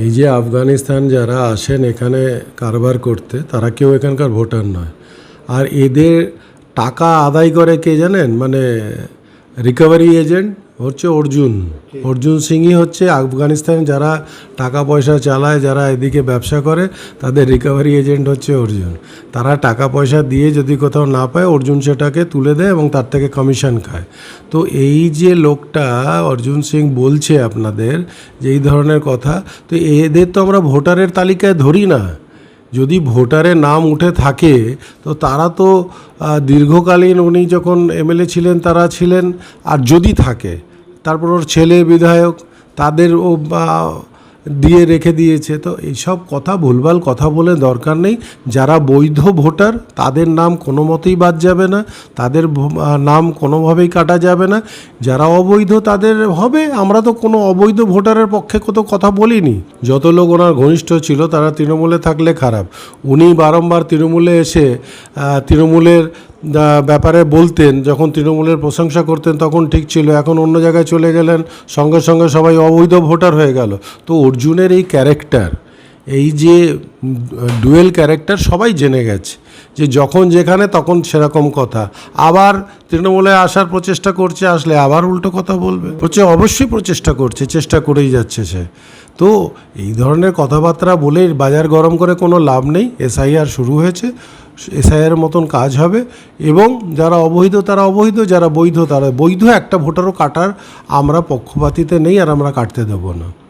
এই যে আফগানিস্তান যারা আসেন এখানে কারবার করতে, তারা কেউ এখানকার ভোটার নয়। আর এদের টাকা আদায় করে কে জানেন? মানে রিকভারি এজেন্ট হচ্ছে অর্জুন সিংই হচ্ছে আফগানিস্তানে যারা টাকা পয়সা চালায়, যারা এদিকে ব্যবসা করে, তাদের রিকভারি এজেন্ট হচ্ছে অর্জুন। তারা টাকা পয়সা দিয়ে যদি কোথাও না পায়, অর্জুন সেটাকে তুলে দেয় এবং তার থেকে কমিশন খায়। তো এই যে লোকটা অর্জুন সিং বলছে আপনাদের যে এই ধরনের কথা, তো এদের তো আমরা ভোটারের তালিকায় ধরি না। যদি ভোটারের নাম উঠে থাকে তো তারা তো দীর্ঘকালীন, উনি যখন এমএলএ ছিলেন তারা ছিলেন, আর যদি থাকে তারপর ওর ছেলে বিধায়ক, তাদেরও দিয়ে রেখে দিয়েছে। তো এইসব কথা ভুলভাল কথা বলে দরকার নেই। যারা বৈধ ভোটার তাদের নাম কোনো মতেই বাদ যাবে না, তাদের নাম কোনোভাবেই কাটা যাবে না। যারা অবৈধ তাদের হবে। আমরা তো কোনো অবৈধ ভোটারের পক্ষে কত কথা বলিনি। যত লোক ওনার ঘনিষ্ঠ ছিল তারা তৃণমূলে থাকলে খারাপ, উনি বারংবার তৃণমূলে এসে তৃণমূলের ব্যাপারে বলতেন, যখন তৃণমূলের প্রশংসা করতেন তখন ঠিক ছিল, এখন অন্য জায়গায় চলে গেলেন, সঙ্গে সঙ্গে সবাই অবৈধ ভোটার হয়ে গেল। তো অর্জুনের এই ক্যারেক্টার, এই যে ডুয়েল ক্যারেক্টার সবাই জেনে গেছে, যে যখন যেখানে তখন সেরকম কথা। আবার তৃণমূলে আসার প্রচেষ্টা করছে, আসলে আবার উল্টো কথা বলবে। অবশ্যই প্রচেষ্টা করছে, চেষ্টা করেই যাচ্ছে সে। তো এই ধরনের কথাবার্তা বলে বাজার গরম করে কোনো লাভ নেই। এসআইআর শুরু হয়েছে, এসআইআর মতন কাজ হবে, এবং যারা অবৈধ তারা অবৈধ, যারা বৈধ তারা বৈধ। একটা ভোটারও কাটার আমরা পক্ষপাতিতে নেই, আর আমরা কাটতে দেবো না।